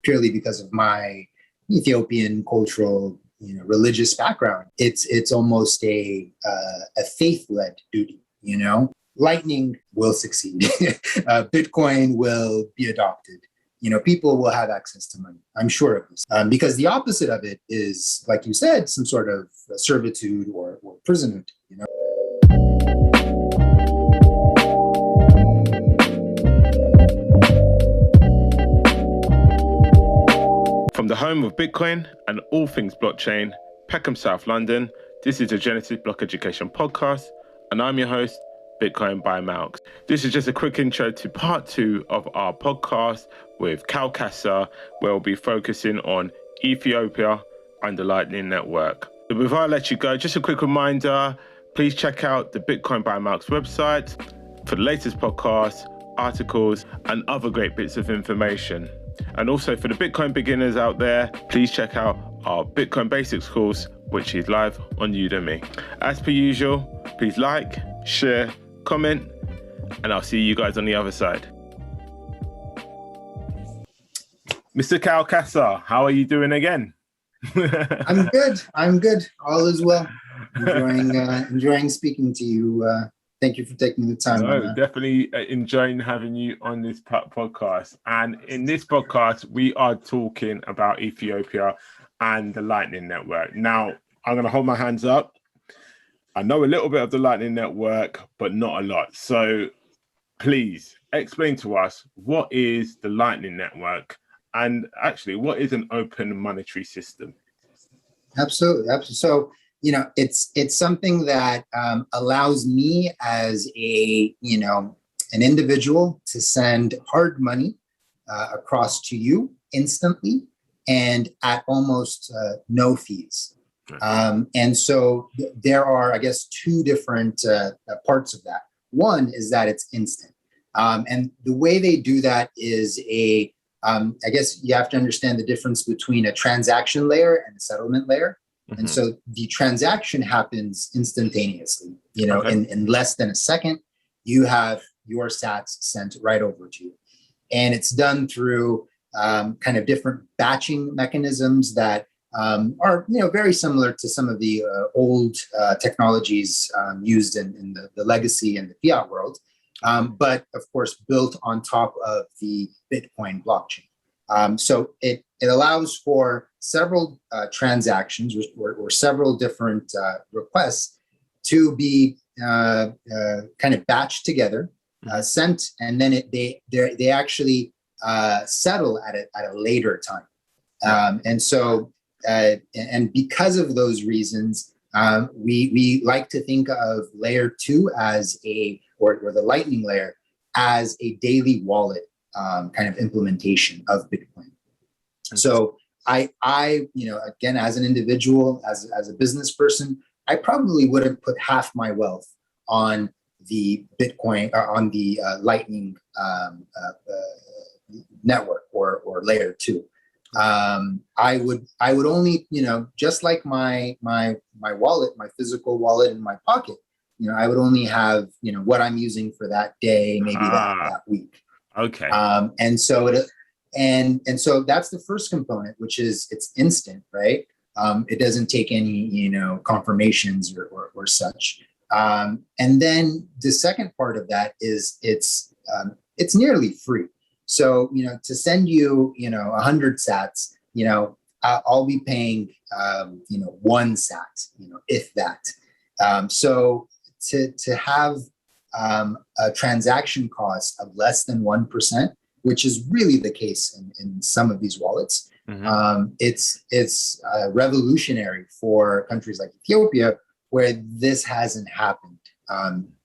purely because of my Ethiopian cultural, religious background. It's almost a faith-led duty. Lightning will succeed. Bitcoin will be adopted. People will have access to money. I'm sure of this. Because the opposite of it is, like you said, some sort of servitude or imprisonment. From the home of Bitcoin and all things blockchain, Peckham, South London, this is the Genesis Block Education Podcast, and I'm your host, BitcoinBirr. This is just a quick intro to part 2 of our podcast with Kal Kassa, where we'll be focusing on Ethiopia and the Lightning Network. But before I let you go, just a quick reminder, please check out the BitcoinBirr website for the latest podcasts, articles, and other great bits of information. And also for the Bitcoin beginners out there, please check out our Bitcoin Basics course, which is live on Udemy. As per usual, please like, share, comment, and I'll see you guys on the other side. Mr. Kal Kassa, how are you doing again? I'm good. All is well. Enjoying speaking to you. Thank you for taking the time. No, definitely enjoying having you on this podcast. And in this podcast, we are talking about Ethiopia and the Lightning Network. Now, I'm going to hold my hands up. I know a little bit of the Lightning Network, but not a lot. So please explain to us, what is the Lightning Network? And actually, what is an open monetary system? Absolutely. So, it's something that allows me as an individual to send hard money across to you instantly and at almost no fees. And so there are, I guess, two different parts of that. One is that it's instant. And the way they do that is I guess you have to understand the difference between a transaction layer and a settlement layer. Mm-hmm. And so the transaction happens instantaneously, in less than a second, you have your sats sent right over to you. And it's done through kind of different batching mechanisms that are, very similar to some of the old technologies used in the legacy and the fiat world, but of course, built on top of the Bitcoin blockchain. So it allows for several transactions or several different requests to be kind of batched together, sent, and then they actually settle at a later time. And so, and because of those reasons, we like to think of layer 2 as or the Lightning layer as a daily wallet kind of implementation of Bitcoin. So I again, as an individual, as a business person, I probably wouldn't put half my wealth on the Bitcoin on the Lightning network or layer 2. I would only, just like my wallet, my physical wallet in my pocket, I would only have, what I'm using for that day, maybe that week. Okay. And so so that's the first component, which is it's instant, right? It doesn't take any, confirmations or such. And then the second part of that is it's nearly free. So, to send you, 100 sats, I'll be paying, 1 sat, if that. So to have a transaction cost of less than 1%, which is really the case in some of these wallets, mm-hmm. It's revolutionary for countries like Ethiopia, where this hasn't happened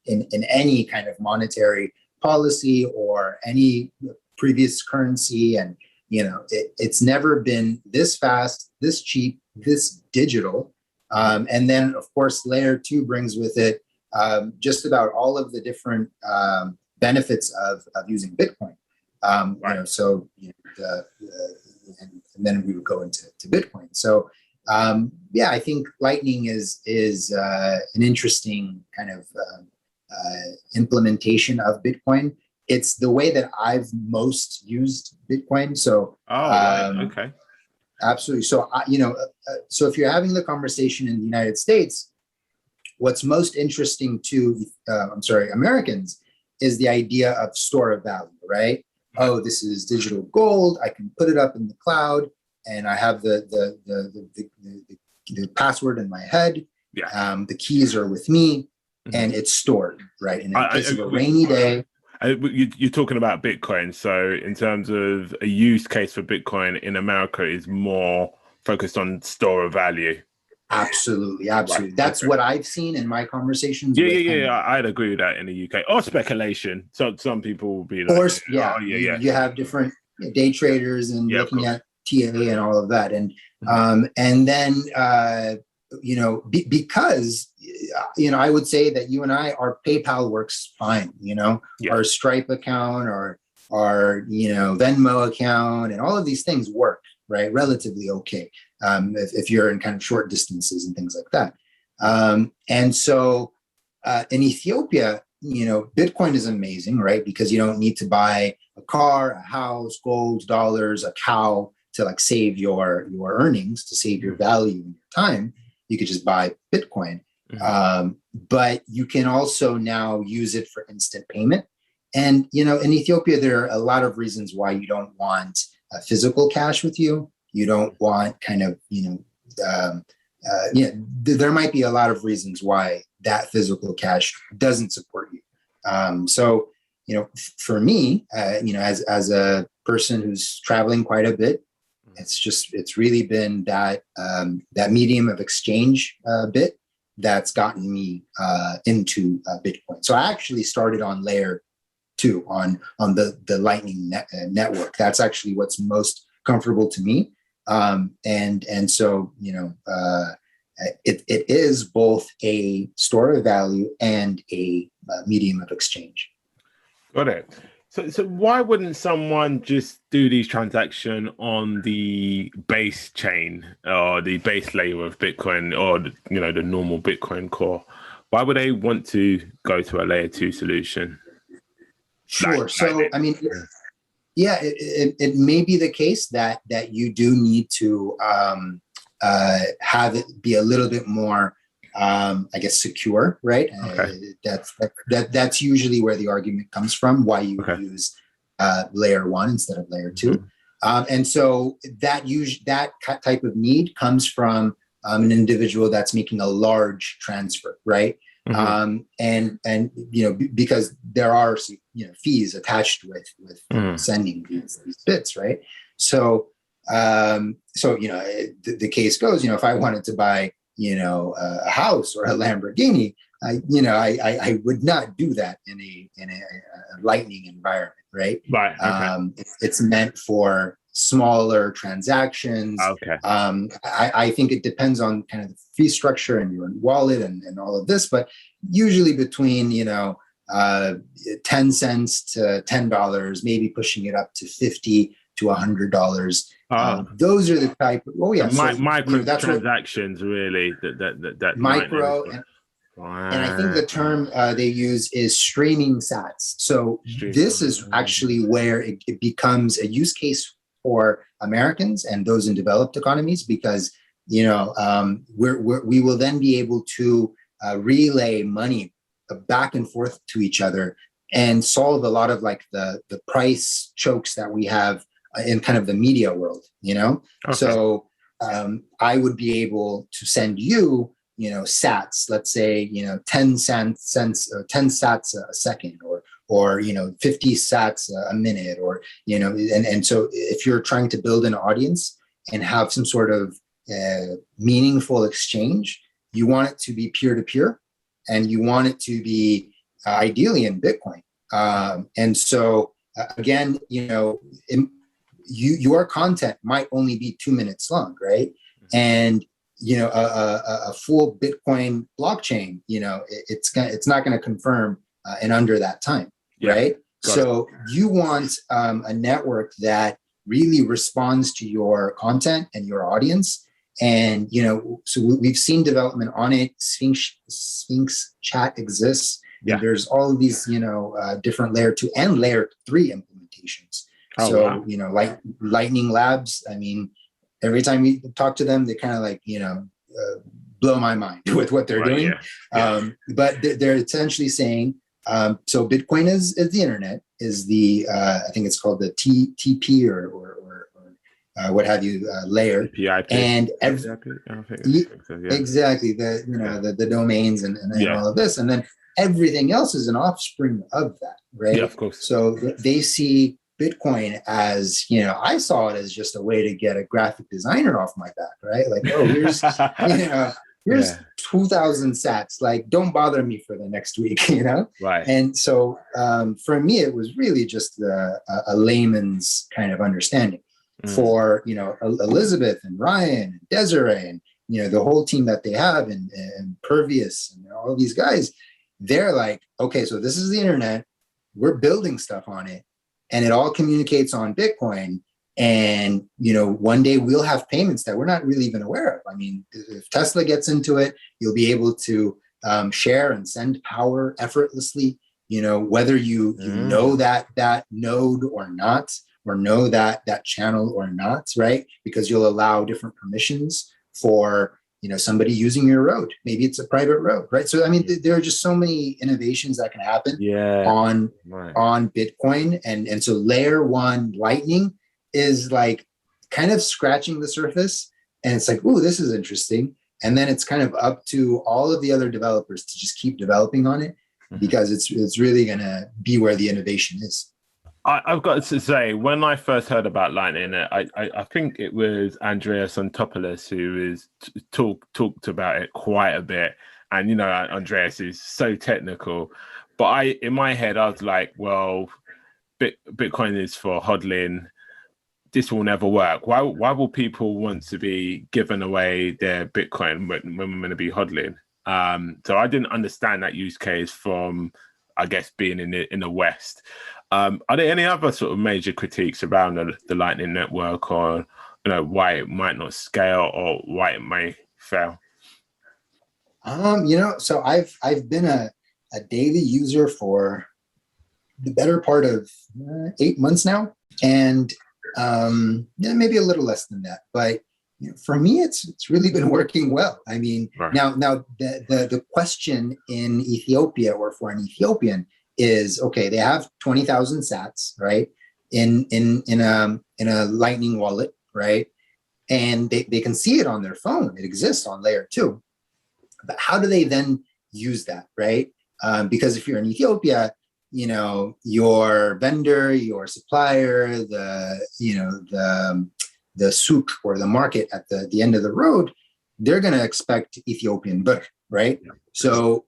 in any kind of monetary policy or any previous currency. And, it's never been this fast, this cheap, this digital. And then, of course, layer 2 brings with it just about all of the different benefits of using Bitcoin. Right. So, and then we would go into Bitcoin. So, I think Lightning is an interesting kind of implementation of Bitcoin. it's the way that I've most used Bitcoin. So, right. Okay. Absolutely. So, so if you're having the conversation in the United States, what's most interesting to, Americans is the idea of store of value, right? Oh, this is digital gold. I can put it up in the cloud, and I have the password in my head. Yeah. The keys are with me, and it's stored, right? And in case of a rainy day. You're talking about Bitcoin. So in terms of a use case for Bitcoin in America is more focused on store of value. Absolutely. Right. That's what I've seen in my conversations. Yeah. I'd agree with that in the UK. Or speculation. So some people will be like, you have different day traders and looking at TA and all of that. And then because I would say that you and I, our PayPal works fine. Our Stripe account, our Venmo account, and all of these things work, right, relatively okay. If you're in kind of short distances and things like that. And so in Ethiopia, Bitcoin is amazing, right? Because you don't need to buy a car, a house, gold, dollars, a cow to like save your earnings, to save your value and your time. You could just buy Bitcoin. But you can also now use it for instant payment. And, in Ethiopia, there are a lot of reasons why you don't want physical cash with you. You don't want kind of, there might be a lot of reasons why that physical cash doesn't support you. So, for me, as a person who's traveling quite a bit, it's really been that medium of exchange bit that's gotten me into Bitcoin. So I actually started on layer 2 on the Lightning network. That's actually what's most comfortable to me. And so, it is both a store of value and a medium of exchange. Got it. So why wouldn't someone just do these transactions on the base chain or the base layer of Bitcoin or, the normal Bitcoin core? Why would they want to go to a layer 2 solution? Sure. It may be the case that you do need to have it be a little bit more, secure, right? Okay. That's usually where the argument comes from, why you use layer 1 instead of layer 2. And so that type of need comes from an individual that's making a large transfer, right? Because there are fees attached with sending these bits, right? So the case goes, if I wanted to buy a house or a Lamborghini, I would not do that in a Lightning environment, right? Right. Okay. It's meant for smaller transactions. Okay. I think it depends on kind of the fee structure and your wallet and all of this, but usually between 10 cents to $10, maybe pushing it up to $50 to $100. Those are the type. Micro transactions, really. That micro. And I think the term they use is streaming sats. So this is actually where it becomes a use case for Americans and those in developed economies, because we will then be able to relay money back and forth to each other and solve a lot of like the price chokes that we have in kind of the media world. Okay. So I would be able to send you sats, let's say 10 cents or 10 sats a second, or 50 sats a minute, or and so if you're trying to build an audience and have some sort of meaningful exchange, you want it to be peer-to-peer, and you want it to be ideally in Bitcoin. And so again, your content might only be 2 minutes long, right? And a full Bitcoin blockchain, it's not going to confirm in under that time, right? So you want a network that really responds to your content and your audience. And, so we've seen development on it. Sphinx chat exists. And there's all of these, different layer 2 and layer 3 implementations. Like Lightning Labs, I mean, every time you talk to them, they kind of like, blow my mind with what they're doing. But they're essentially saying, so Bitcoin is the internet, is the, I think it's called the TP or what have you, layer. And exactly, the domains and all of this. And then everything else is an offspring of that, right? Yeah, of course. So they see Bitcoin as, I saw it as just a way to get a graphic designer off my back, right? Like, oh, here's, here's 2,000 sats. Like, don't bother me for the next week, Right. And so for me, it was really just a layman's kind of understanding. For, Elizabeth and Ryan and Desiree and, the whole team that they have and Pervious and all these guys, they're like, okay, so this is the internet. We're building stuff on it. And it all communicates on Bitcoin. And, one day we'll have payments that we're not really even aware of. I mean, if Tesla gets into it, you'll be able to share and send power effortlessly, whether you know that node or not, or know that channel or not, right? Because you'll allow different permissions for, somebody using your road. Maybe it's a private road, right? So, I mean, there are just so many innovations that can happen on Bitcoin. And so layer 1 Lightning is like kind of scratching the surface. And it's like, ooh, this is interesting. And then it's kind of up to all of the other developers to just keep developing on it, because it's really going to be where the innovation is. I've got to say, when I first heard about Lightning, I think it was Andreas Antopoulos who talked about it quite a bit. And, Andreas is so technical. But in my head, I was like, well, Bitcoin is for hodling. This will never work. Why will people want to be giving away their Bitcoin when we're going to be hodling? So I didn't understand that use case from, I guess, being in the West. Are there any other sort of major critiques around the Lightning Network, or why it might not scale or why it may fail? So I've been a daily user for the better part of 8 months now, and maybe a little less than that. But for me, it's really been working well. I mean, now the question in Ethiopia, or for an Ethiopian, is, okay, they have 20,000 sats, right, in a Lightning wallet, right, and they can see it on their phone. It exists on layer 2, but how do they then use that, right? Because if you're in Ethiopia, your vendor, your supplier, the souk, or the market at the end of the road, they're going to expect Ethiopian BitcoinBirr, right? Yeah. So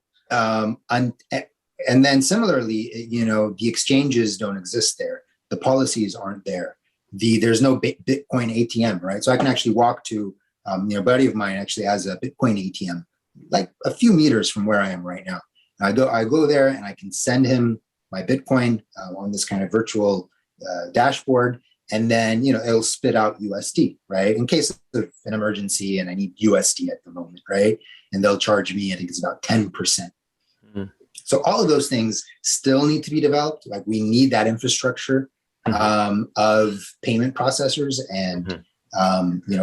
and then similarly, the exchanges don't exist there. The policies aren't there. There's no Bitcoin ATM, right? So I can actually walk to, a buddy of mine actually has a Bitcoin ATM, like a few meters from where I am right now. I go there and I can send him my Bitcoin on this kind of virtual dashboard. And then, it'll spit out USD, right? In case of an emergency and I need USD at the moment, right? And they'll charge me, I think it's about 10%. So all of those things still need to be developed. Like, we need that infrastructure of payment processors and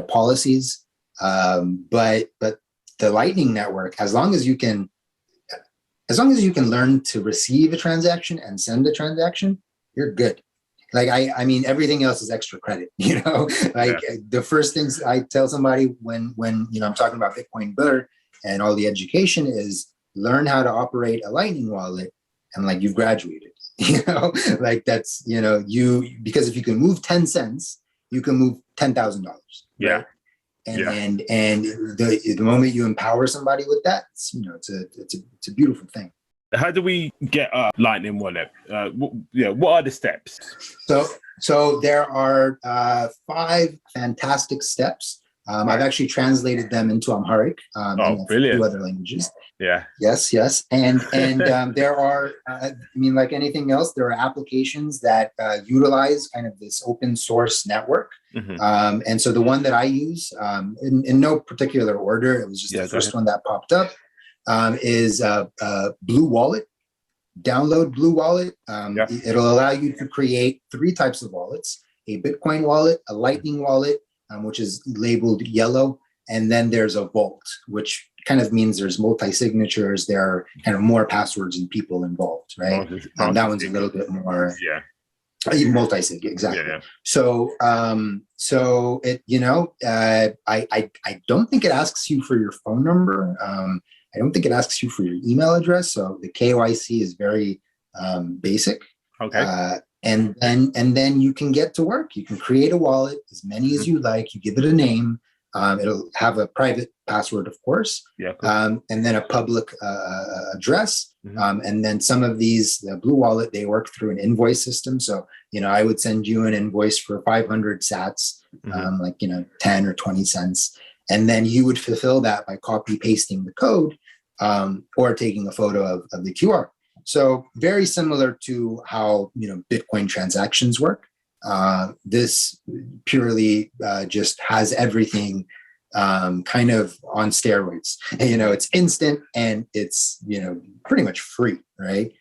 policies. But the Lightning Network, as long as you can learn to receive a transaction and send a transaction, you're good. Like, I mean, everything else is extra credit. The first things I tell somebody when I'm talking about BitcoinBirr and all the education is, learn how to operate a Lightning wallet, and like, you've graduated, like that's, because if you can move 10 cents, you can move $10,000. Yeah. And the moment you empower somebody with that, it's a beautiful thing. How do we get a Lightning wallet? What are the steps? So there are 5 fantastic steps. I've actually translated them into Amharic and a few other languages. Yeah. Yes. And there are, like anything else, there are applications that utilize kind of this open source network. And so the one that I use, in no particular order, it was just the first one that popped up, is Blue Wallet. download Blue Wallet. Yeah. It'll allow you to create 3 types of wallets: a Bitcoin wallet, a Lightning wallet, which is labeled yellow, and then there's a vault, which kind of means there's multi-signatures. There are kind of more passwords and people involved, right? That one's a little bit more multi-sig, exactly. Yeah. So, so it, I don't think it asks you for your phone number. I don't think it asks you for your email address. So the KYC is very basic. Okay. And then you can get to work. You can create a wallet, as many as you like. You give it a name. It'll have a private password, of course, and then a public address. And then some of these, the Blue Wallet, they work through an invoice system. So, I would send you an invoice for 500 sats, 10 or 20 cents. And then you would fulfill that by copy pasting the code or taking a photo of the QR. So very similar to how, Bitcoin transactions work. This purely just has everything kind of on steroids. It's instant and it's, pretty much free, right?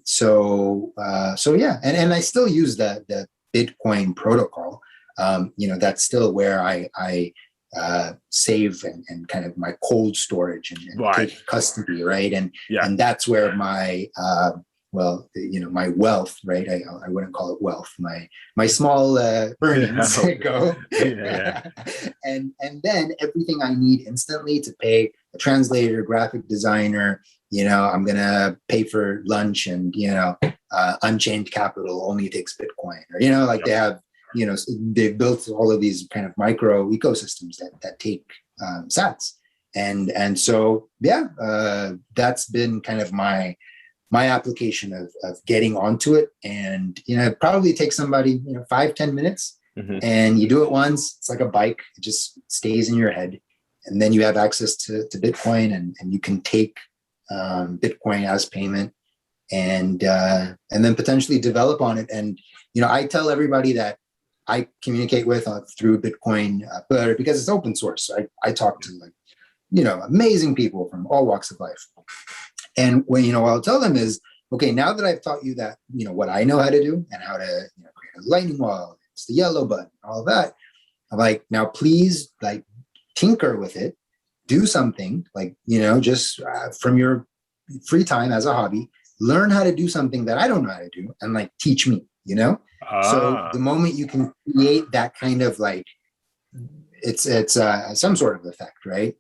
So yeah, and I still use the Bitcoin protocol. That's still where I save and kind of my cold storage and take custody, right? And that's where my my wealth, right? I wouldn't call it wealth. My small earnings go. And then everything I need instantly to pay a translator, graphic designer, I'm gonna pay for lunch, and Unchained Capital only takes Bitcoin, or they have, they've built all of these kind of micro ecosystems that take sats, and so that's been kind of my application of getting onto it. And it probably takes somebody 5-10 minutes, and you do it once. It's like a bike; it just stays in your head, and then you have access to Bitcoin, and you can take Bitcoin as payment, and then potentially develop on it. And I tell everybody that I communicate with through BitcoinBirr, because it's open source. So I talk to amazing people from all walks of life. And when what I'll tell them is, okay, now that I've taught you that, what I know how to do and how to create a Lightning wallet, it's the yellow button, all of that. I'm like, now please tinker with it, do something just from your free time as a hobby, learn how to do something that I don't know how to do, and teach me, So the moment you can create that kind of it's some sort of effect, right?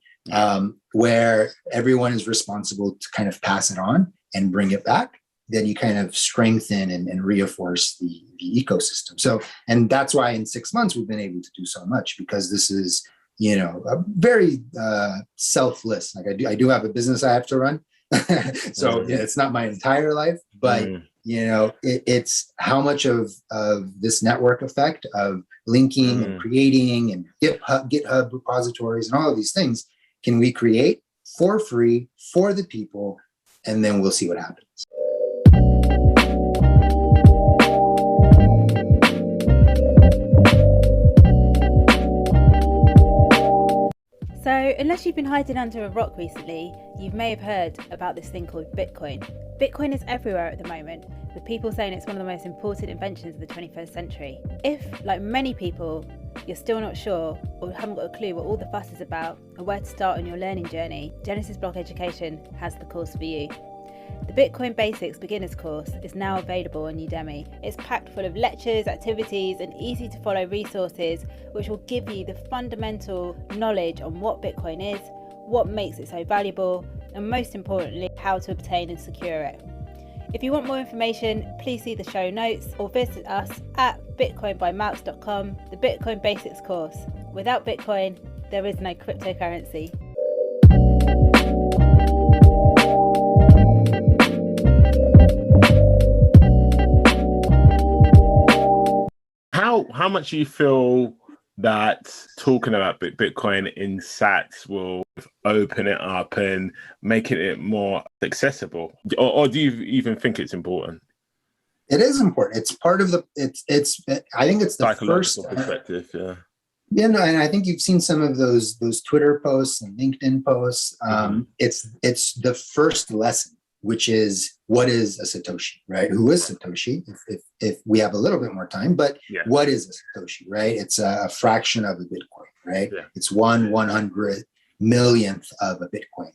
Where everyone is responsible to kind of pass it on and bring it back, then you kind of strengthen and reinforce the ecosystem. So, and that's why in 6 months we've been able to do so much, because this is, a very selfless. I do have a business I have to run. So it's not my entire life, but it's how much of this network effect of linking and creating and GitHub repositories and all of these things can we create for free for the people, and then we'll see what happens. So, unless you've been hiding under a rock recently, you may have heard about this thing called Bitcoin. Bitcoin is everywhere at the moment, with people saying it's one of the most important inventions of the 21st century. If, like many people, you're still not sure or haven't got a clue what all the fuss is about or where to start on your learning journey, Genesis Block Education has the course for you. The Bitcoin Basics Beginners course is now available on Udemy. It's packed full of lectures, activities, and easy to follow resources which will give you the fundamental knowledge on what Bitcoin is, what makes it so valuable, and most importantly, how to obtain and secure it. If you want more information, please see the show notes or visit us at bitcoinbymalks.com, the Bitcoin Basics course. Without Bitcoin, there is no cryptocurrency. How much do you feel that talking about Bitcoin in sats will open it up and making it more accessible, or do you even think it's important? It is important. It's part of the. I think it's the psychological first perspective. Yeah. Yeah, no, and I think you've seen some of those Twitter posts and LinkedIn posts. It's the first lesson, which is what is a Satoshi, right? Who is Satoshi? If we have a little bit more time, but what is a Satoshi, right? It's a fraction of a Bitcoin, right? Yeah. It's 1/100 millionth of a Bitcoin.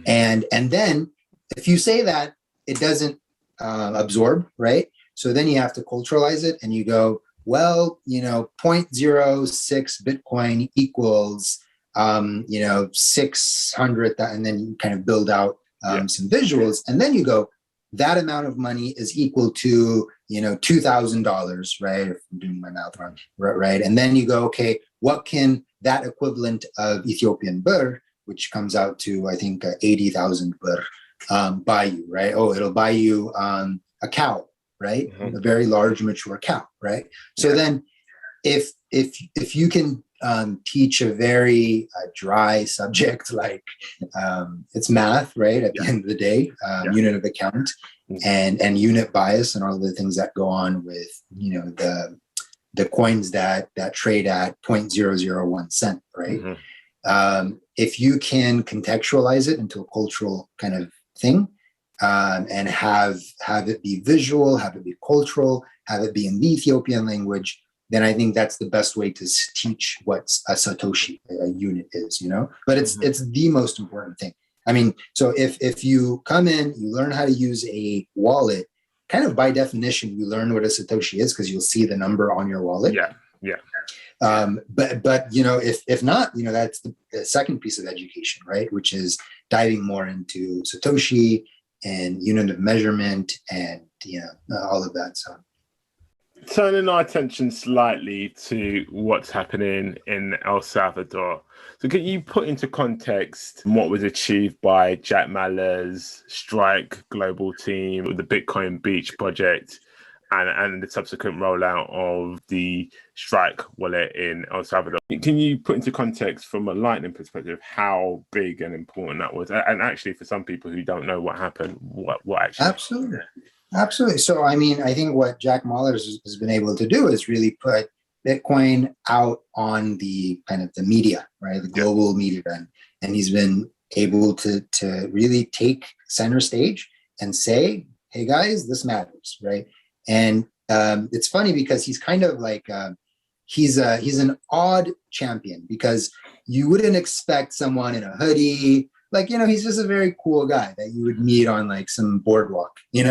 And then if you say that, it doesn't absorb, right? So then you have to culturalize it and you go, well, 0.06 Bitcoin equals, 600, and then you kind of build out some visuals. And then you go, that amount of money is equal to, $2,000, right? If I'm doing my math wrong, right? And then you go, okay, what can that equivalent of Ethiopian birr, which comes out to, I think, 80,000 birr, buy you, right? Oh, it'll buy you a cow, right? A very large, mature cow, right? So then if you can teach a very dry subject like it's math, right? At the end of the day, unit of account and unit bias and all of the things that go on with, the coins that trade at 0.001 cent, right? If you can contextualize it into a cultural kind of thing, and have it be visual, have it be cultural, have it be in the Ethiopian language, then I think that's the best way to teach what a Satoshi, a unit is, But it's the most important thing. I mean, so if you come in, you learn how to use a wallet, kind of by definition, you learn what a Satoshi is because you'll see the number on your wallet. But if not, that's the second piece of education, right? Which is diving more into Satoshi and unit of measurement and all of that. So turning our attention slightly to what's happening in El Salvador. So can you put into context what was achieved by Jack Mallers' Strike global team with the Bitcoin Beach project and the subsequent rollout of the Strike wallet in El Salvador? Can you put into context from a Lightning perspective how big and important that was? And actually for some people who don't know what happened, what actually happened? Absolutely. So, I mean, I think what Jack Mallers has been able to do is really put Bitcoin out on the kind of the media, right? The global media. And he's been able to really take center stage and say, hey guys, this matters, right? And it's funny because he's kind of like, he's an odd champion because you wouldn't expect someone in a hoodie, like, he's just a very cool guy that you would meet on like some boardwalk, and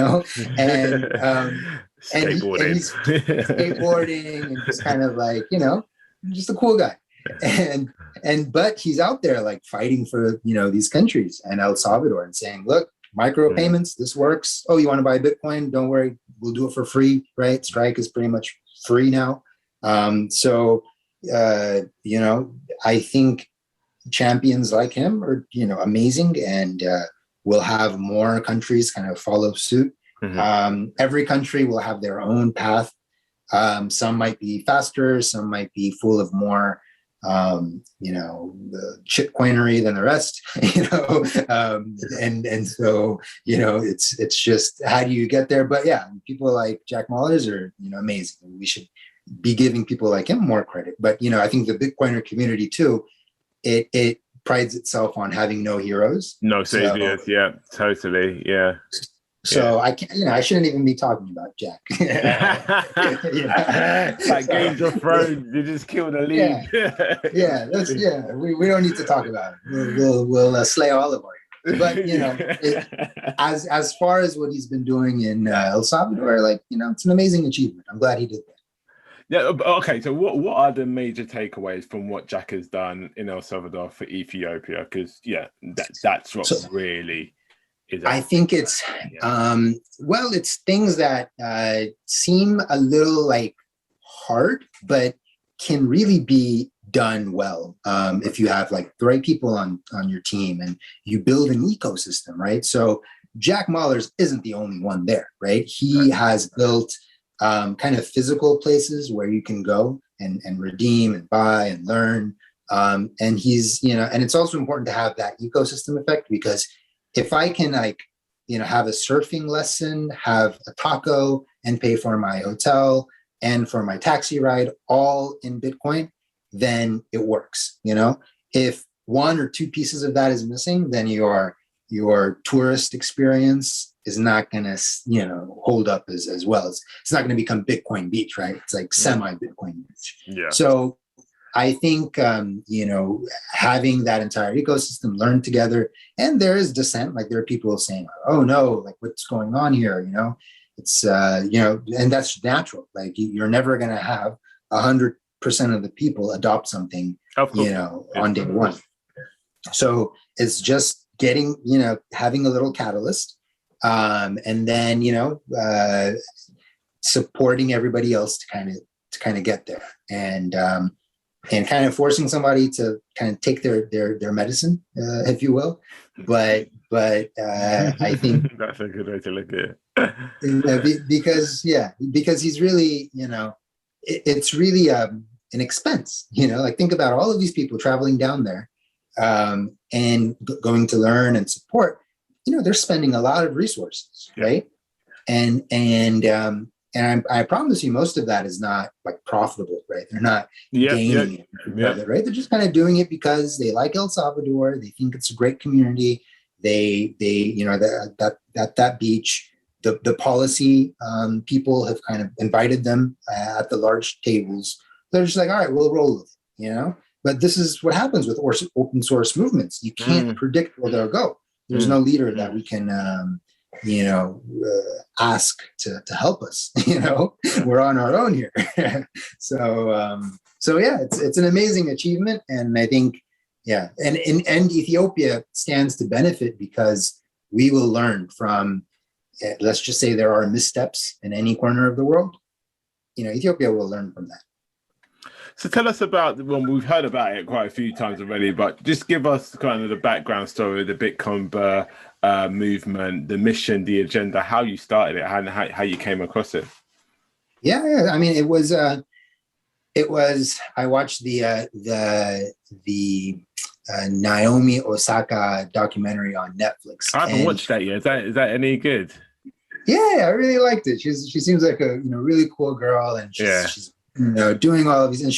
skateboarding. and he's skateboarding and just kind of like, just a cool guy. But he's out there like fighting for, these countries and El Salvador and saying, look, micropayments, this works. Oh, you want to buy Bitcoin? Don't worry, we'll do it for free, right? Strike is pretty much free now. I think champions like him are, amazing, and we'll have more countries kind of follow suit. Every country will have their own path. Some might be faster, some might be full of more, the shitcoinery than the rest, and so, it's just, how do you get there? But yeah, people like Jack Mallers are, amazing. We should be giving people like him more credit. But, I think the Bitcoiner community too, it prides itself on having no heroes. No saviors. Yeah, totally. Yeah. So I can't, I shouldn't even be talking about Jack. Like Games of Thrones, you just killed a lead. We don't need to talk about it. We'll slay all of our. But as far as what he's been doing in El Salvador, like, it's an amazing achievement. I'm glad he did that. Yeah. Okay. So what are the major takeaways from what Jack has done in El Salvador for Ethiopia? Because that's what really is. I think it's it's things that seem a little like hard, but can really be done well if you have like the right people on your team and you build an ecosystem, right? So Jack Mallers isn't the only one there, right? He has built kind of physical places where you can go and redeem and buy and learn. And he's, and it's also important to have that ecosystem effect, because if I can have a surfing lesson, have a taco, and pay for my hotel and for my taxi ride all in Bitcoin, then it works. If one or two pieces of that is missing, then you are, your tourist experience is not going to, hold up as well. It's not going to become Bitcoin Beach, right? It's like semi-Bitcoin Beach. Yeah. So I think, having that entire ecosystem learn together, and there is dissent. Like there are people saying, oh no, like what's going on here? It's, and that's natural. Like you're never going to have 100% of the people adopt something, on day one. So it's just getting, having a little catalyst, and then, supporting everybody else to kind of get there, and kind of forcing somebody to kind of take their medicine, if you will. But I think that's a good way to look at it. because he's really, it's really an expense, like think about all of these people traveling down there, and going to learn and support, they're spending a lot of resources, right? And I promise you, most of that is not like profitable, right? They're not gaining it, right? They're just kind of doing it because they like El Salvador. They think it's a great community. They that beach, the policy people have kind of invited them at the large tables. They're just like, all right, we'll roll with it, But this is what happens with open source movements. You can't predict where they'll go. There's no leader that we can, ask to help us. We're on our own here. So yeah, it's an amazing achievement, and I think and Ethiopia stands to benefit because we will learn from. Let's just say there are missteps in any corner of the world. Ethiopia will learn from that. So tell us about, well, we've heard about it quite a few times already, but just give us kind of the background story of the BitcoinBirr movement, the mission, the agenda, how you started it, how you came across it. Yeah. I mean, it was. I watched the Naomi Osaka documentary on Netflix. I haven't watched that yet. Is that any good? Yeah, I really liked it. She seems like a really cool girl, and she's doing all of these, and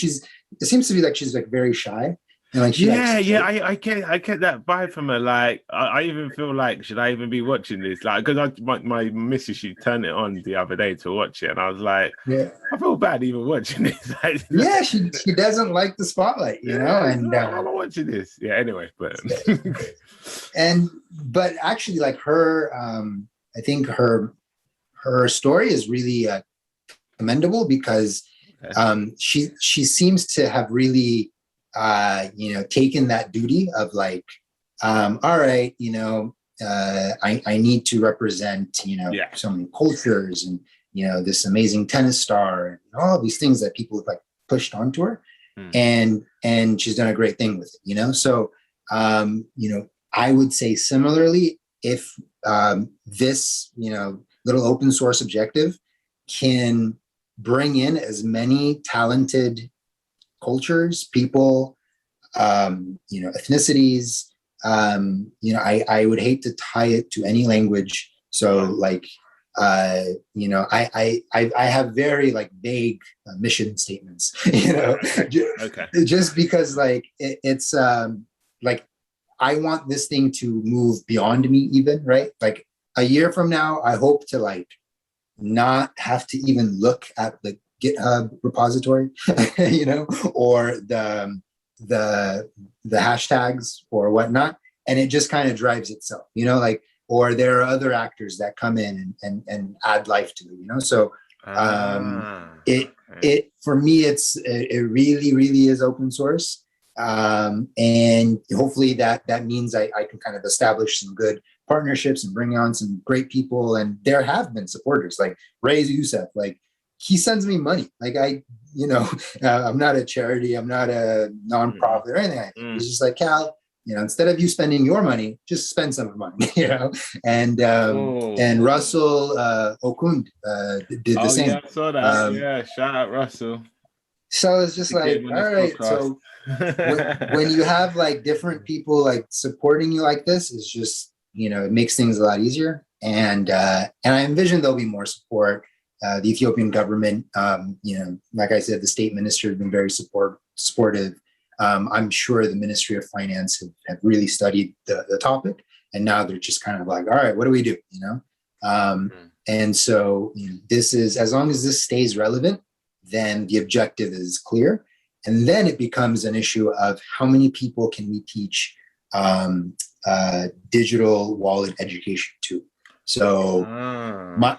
it seems to be like she's like very shy, and like I get that vibe from her. Like I even feel like, should I even be watching this? Like, because my missus, she turned it on the other day to watch it, and I was like, I feel bad even watching this. She doesn't like the spotlight, and I'm not watching this. Yeah, anyway, but but actually, like her, I think her story is really commendable because she seems to have really taken that duty of like, all right, I need to represent so many cultures and this amazing tennis star and all these things that people have like pushed onto her, and she's done a great thing with it. So I would say similarly, if this little open source objective can bring in as many talented cultures, people, ethnicities, I would hate to tie it to any language. So like, I have very like vague mission statements, just because like it's like, I want this thing to move beyond me even, right? Like a year from now, I hope to like not have to even look at the GitHub repository, or the hashtags or whatnot. And it just kind of drives itself, or there are other actors that come in and add life to it, So it for me, it really, really is open source. And hopefully that means I can kind of establish some good partnerships and bring on some great people. And there have been supporters like Ray Youssef, like he sends me money. Like I'm not a charity, I'm not a nonprofit or anything like that. He's just like, Kal, instead of you spending your money, just spend some of mine, and Russell Okund did the same. Yeah, I saw that. Shout out Russell. So it's just like, all right, so when you have like different people like supporting you like this, it's just, it makes things a lot easier. And I envision there'll be more support. The Ethiopian government, like I said, the state minister has been very supportive. I'm sure the Ministry of Finance have really studied the topic, And now they're just kind of like, all right, what do we do? And so this is, as long as this stays relevant, then the objective is clear. And then it becomes an issue of how many people can we teach digital wallet education to. So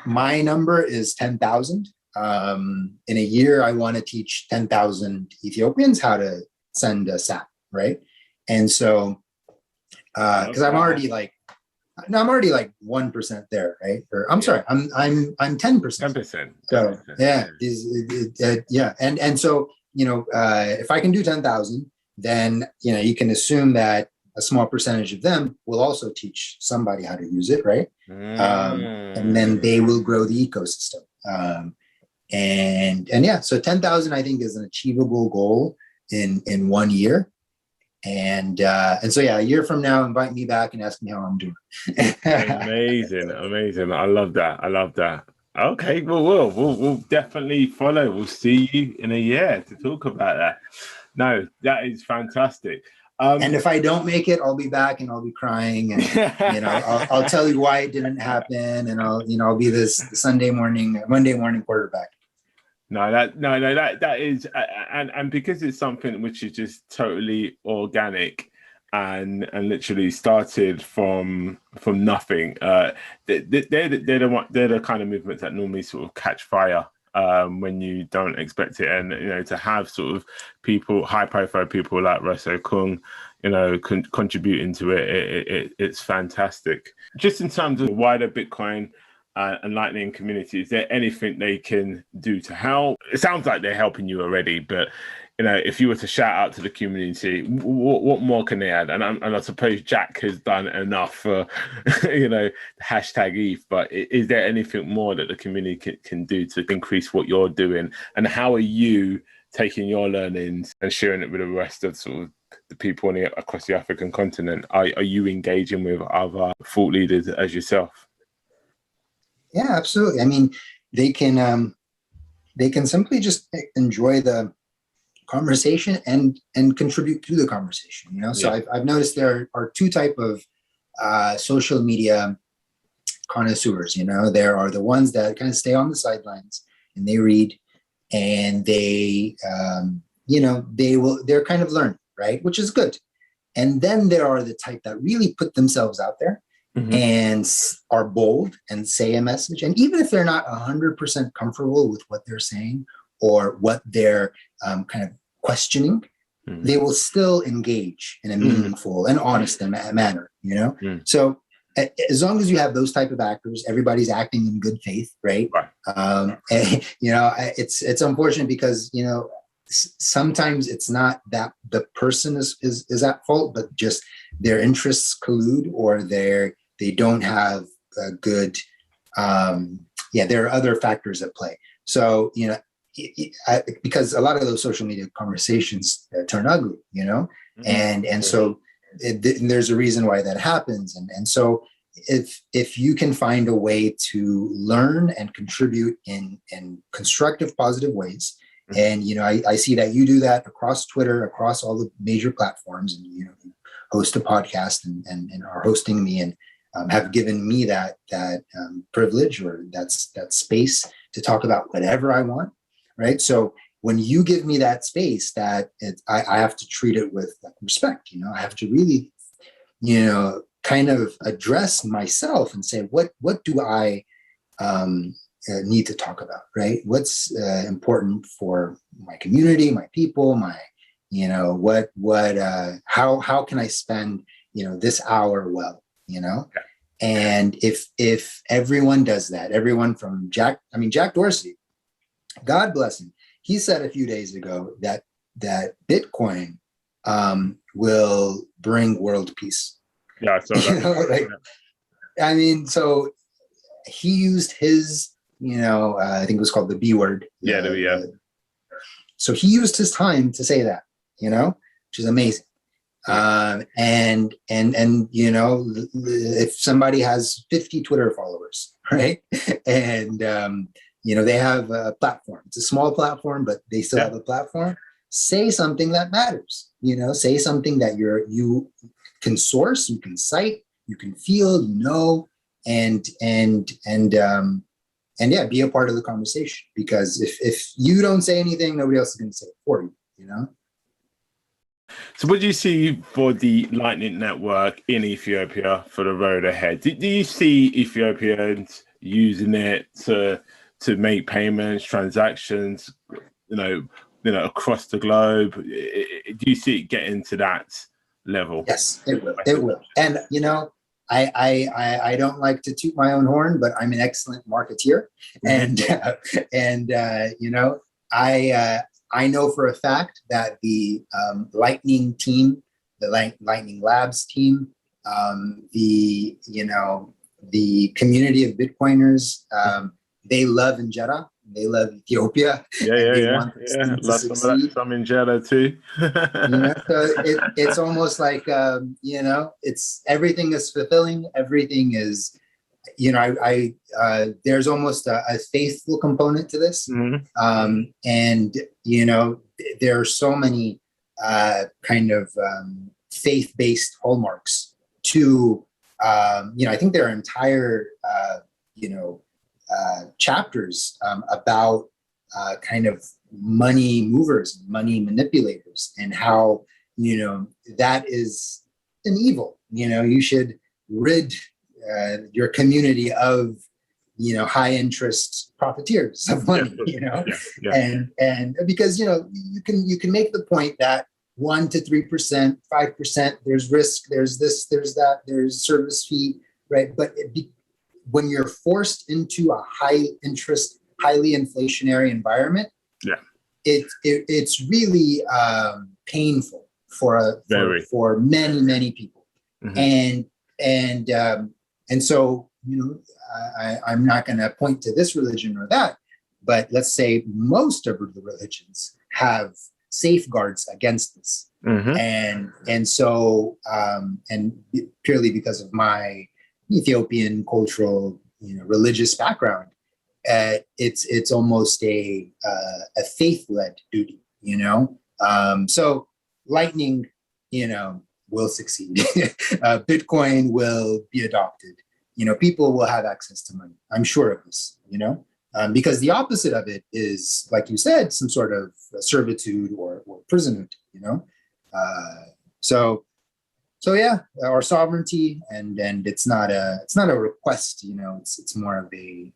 my number is 10,000. In a year, I want to teach 10,000 Ethiopians how to send a SAP, right? And so, because I'm already like 1% there, right? Or I'm sorry, I'm 10%. 10%. So yeah, and so if I can do 10,000, then you can assume that a small percentage of them will also teach somebody how to use it, right? And then they will grow the ecosystem. And yeah, so 10,000 I think is an achievable goal in 1 year. And so yeah, a year from now, invite me back and ask me how I'm doing. Amazing. I love that. Okay, well, we'll definitely follow. We'll see you in a year to talk about that. No, that is fantastic. And if I don't make it, I'll be back and I'll be crying, and I'll tell you why it didn't happen, and I'll be this Monday morning quarterback. No, that is, and because it's something which is just totally organic and literally started from nothing. They're the kind of movements that normally sort of catch fire when you don't expect it, and to have sort of people, high profile people like Russell Kung, contributing to it's fantastic. Just in terms of wider Bitcoin and Lightning community, is there anything they can do to help? It sounds like they're helping you already, but if you were to shout out to the community, what more can they add? And I suppose Jack has done enough for hashtag ETH, but is there anything more that the community can do to increase what you're doing? And how are you taking your learnings and sharing it with the rest of sort of the people across the African continent? Are you engaging with other thought leaders as yourself? Yeah, absolutely. I mean, they can simply just enjoy the conversation and contribute to the conversation. So I've noticed there are two type of social media connoisseurs. There are the ones that kind of stay on the sidelines and they read, and they're kind of learn, right, which is good. And then there are the type that really put themselves out there and are bold and say a message. And even if they're not 100% comfortable with what they're saying or what they're kind of questioning, they will still engage in a meaningful and honest manner, So as long as you have those type of actors, everybody's acting in good faith, right? It's unfortunate because, sometimes it's not that the person is at fault, but just their interests collude, or they don't have a good, there are other factors at play. So, because a lot of those social media conversations turn ugly, and so there's a reason why that happens. And so if you can find a way to learn and contribute in constructive, positive ways, and, I see that you do that across Twitter, across all the major platforms, and, you host a podcast and are hosting me and have given me that privilege, or that space to talk about whatever I want. Right. So when you give me that space, I have to treat it with respect. I have to really, kind of address myself and say, what do I need to talk about? Right. What's important for my community, my people, how can I spend, this hour well, And if everyone does that, everyone from Jack Dorsey, God bless him, he said a few days ago that Bitcoin will bring world peace. Yeah, so so he used his, I think it was called the B word. So he used his time to say that, which is amazing. And if somebody has 50 Twitter followers, right, and they have a platform. It's a small platform, but they still have a platform. Say something that matters. Say something that you can source, you can cite, you can feel, and yeah, be a part of the conversation, because if you don't say anything, nobody else is going to say it for you. So what do you see for the Lightning Network in Ethiopia for the road ahead? Do you see Ethiopians using it to make payments, transactions, across the globe? Do you see it getting to that level? Yes, it will. It will. And I don't like to toot my own horn, but I'm an excellent marketeer, and I know for a fact that the Lightning team, the Lightning Labs team, the community of Bitcoiners, they love Injera, they love Ethiopia, and they want this thing to succeed. Some Injera too. So it's almost like it's everything is fulfilling. Everything is, there's almost a faithful component to this. And, there are so many kind of faith-based hallmarks to, I think there are entire, chapters about kind of money movers, money manipulators, and how, that is an evil. You should rid your community of high interest profiteers of money. And because you can make the point that 1% to 3%, 5%, there's risk, there's this, there's that, there's service fee, right? But when you're forced into a high interest, highly inflationary environment, it's really painful for many people. And so, I'm not going to point to this religion or that, but let's say most of the religions have safeguards against this. And so, and purely because of my Ethiopian cultural, religious background, it's almost a faith-led duty, So Lightning, will succeed. Bitcoin will be adopted. People will have access to money. I'm sure of this, because the opposite of it is, like you said, some sort of servitude or imprisonment, So yeah, our sovereignty, and it's not a request, it's more of a,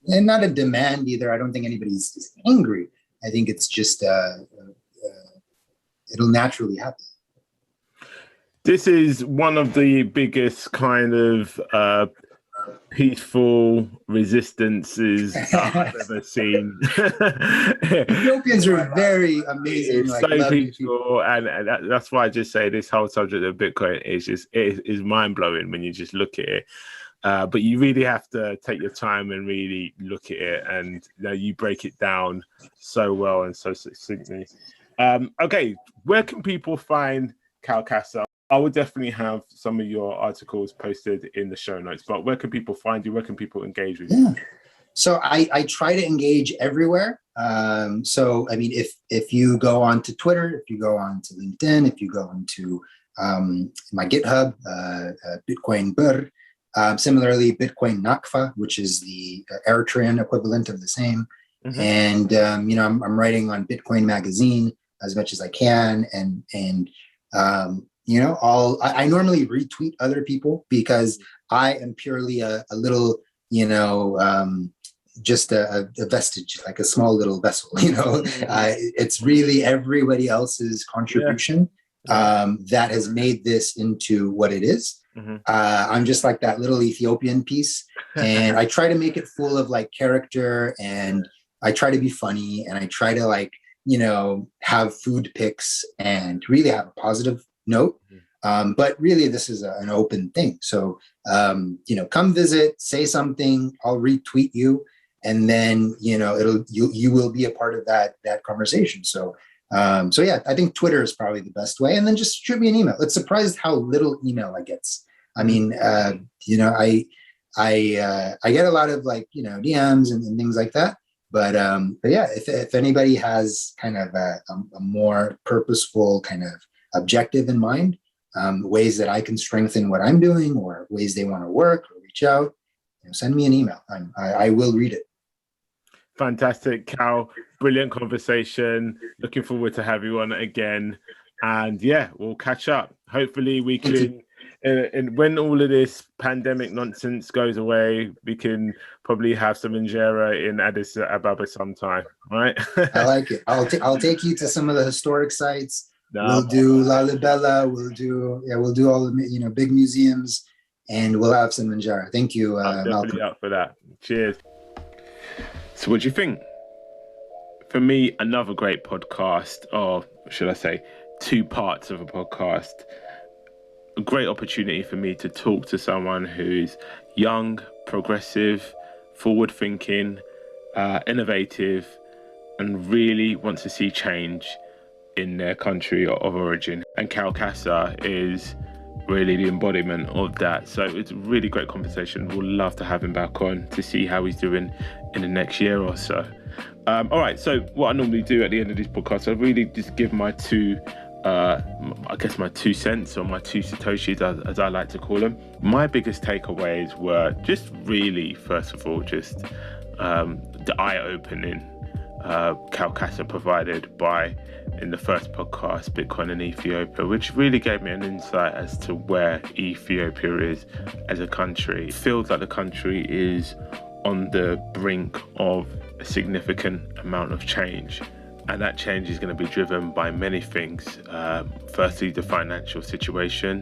and not a demand either. I don't think anybody's angry. I think it's just, it'll naturally happen. This is one of the biggest kind of peaceful resistances I've ever seen. Ethiopians are very amazing. It's so peaceful, and that's why I just say this whole subject of Bitcoin is mind blowing when you just look at it. But you really have to take your time and really look at it, and you break it down so well and so succinctly. Okay, where can people find Kal Kassa? I will definitely have some of your articles posted in the show notes, but where can people find you? Where can people engage with you? So I try to engage everywhere. So, I mean, if you go onto Twitter, if you go onto LinkedIn, if you go onto my GitHub, BitcoinBirr, similarly, Bitcoin Nakfa, which is the Eritrean equivalent of the same. And, I'm writing on Bitcoin Magazine as much as I can. And I normally retweet other people because I am purely a little, just a vestige, like a small little vessel, it's really everybody else's contribution that has made this into what it is. I'm just like that little Ethiopian piece, and I try to make it full of like character, and I try to be funny, and I try to have food pics and really have a positive note. But really, this is an open thing. So, come visit, say something, I'll retweet you, and then, you will be a part of that conversation. So yeah, I think Twitter is probably the best way. And then just shoot me an email. It's surprised how little email I get. I mean, I get a lot of DMs and things like that. But yeah, if anybody has kind of a more purposeful kind of objective in mind, ways that I can strengthen what I'm doing, or ways they want to work or reach out, send me an email. I will read it. Fantastic, Kal. Brilliant conversation. Looking forward to have you on again. And yeah, we'll catch up. Hopefully we can, and when all of this pandemic nonsense goes away, we can probably have some injera in Addis Ababa sometime, right? I like it. I'll take you to some of the historic sites. No. We'll do Lalibela. We'll do all the big museums, and we'll have some injera. Thank you, I'm definitely Malcolm. up for that. Cheers. So what do you think? For me, another great podcast, or should I say, 2 parts of a podcast. A great opportunity for me to talk to someone who's young, progressive, forward-thinking, innovative, and really wants to see change in their country of origin. And Kal Kassa is really the embodiment of that. So it's a really great conversation. We'll love to have him back on to see how he's doing in the next year or so. All right, so what I normally do at the end of this podcast, I really just give my 2 my 2 cents, or my 2 satoshis, as I like to call them. My biggest takeaways were just really, first of all, just the eye-opening Kal Kassa provided in the first podcast, Bitcoin and Ethiopia, which really gave me an insight as to where Ethiopia is as a country. It feels like the country is on the brink of a significant amount of change. And that change is going to be driven by many things. Firstly, the financial situation,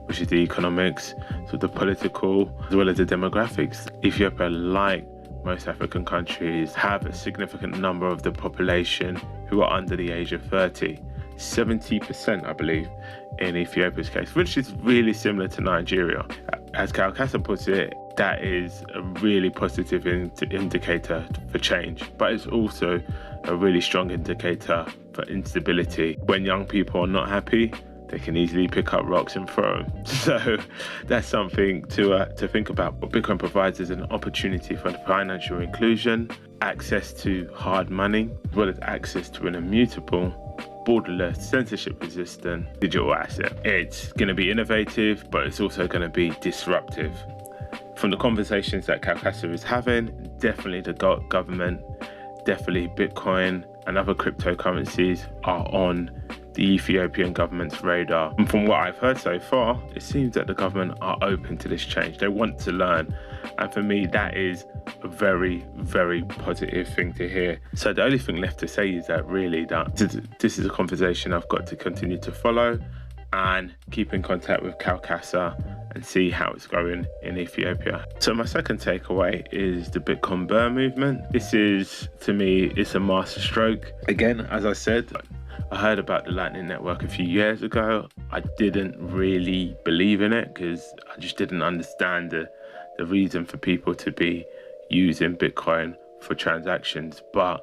which is the economics, so the political, as well as the demographics. Ethiopia, like most African countries, have a significant number of the population who are under the age of 30. 70%, I believe, in Ethiopia's case, which is really similar to Nigeria. As Kal Kassa puts it, that is a really positive indicator for change, but it's also a really strong indicator for instability. When young people are not happy, they can easily pick up rocks and throw them. So that's something to think about. What Bitcoin provides is an opportunity for financial inclusion, access to hard money, as well as access to an immutable, borderless, censorship-resistant digital asset. It's going to be innovative, but it's also going to be disruptive. From the conversations that Kal Kassa is having, definitely the government, definitely Bitcoin and other cryptocurrencies are on the Ethiopian government's radar. And from what I've heard so far, it seems that the government are open to this change. They want to learn. And for me, that is a very, very positive thing to hear. So the only thing left to say is that really that this is a conversation I've got to continue to follow and keep in contact with Kal Kassa and see how it's going in Ethiopia. So my second takeaway is the BitcoinBirr movement. This is, to me, it's a masterstroke. Again, as I said, I heard about the Lightning Network a few years ago. I didn't really believe in it because I just didn't understand the reason for people to be using Bitcoin for transactions, but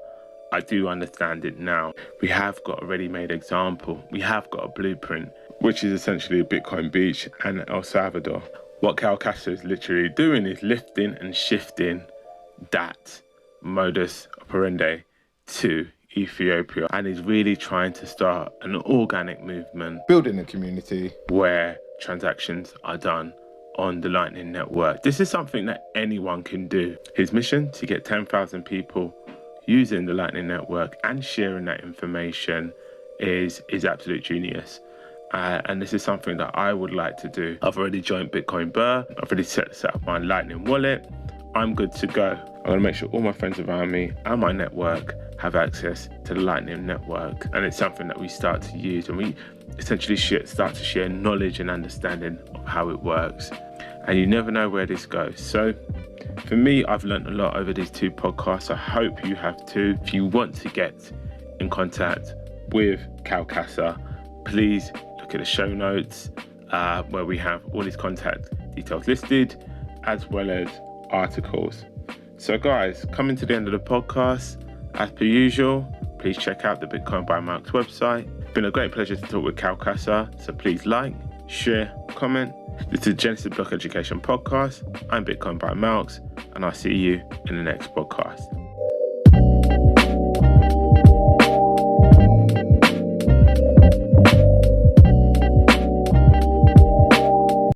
I do understand it now. We have got a ready-made example. We have got a blueprint, which is essentially a Bitcoin beach and El Salvador. What Kal Kassa is literally doing is lifting and shifting that modus operandi to Ethiopia, and is really trying to start an organic movement, building a community where transactions are done on the Lightning Network. This is something that anyone can do. His mission to get 10,000 people using the Lightning Network and sharing that information is absolute genius. And this is something that I would like to do. I've already joined BitcoinBirr. I've already set up my Lightning wallet. I'm good to go. I'm gonna make sure all my friends around me and my network have access to the Lightning Network. And it's something that we start to use, and we essentially start to share knowledge and understanding of how it works. And you never know where this goes. So for me, I've learned a lot over these 2 podcasts. I hope you have too. If you want to get in contact with Kal Kassa, please look at the show notes where we have all his contact details listed, as well as articles. So guys, coming to the end of the podcast, as per usual, please check out the BitcoinBirr website. It's been a great pleasure to talk with Kal Kassa, so please like, share, comment. This is Genesis Block Education Podcast. I'm BitcoinBirr, and I'll see you in the next podcast.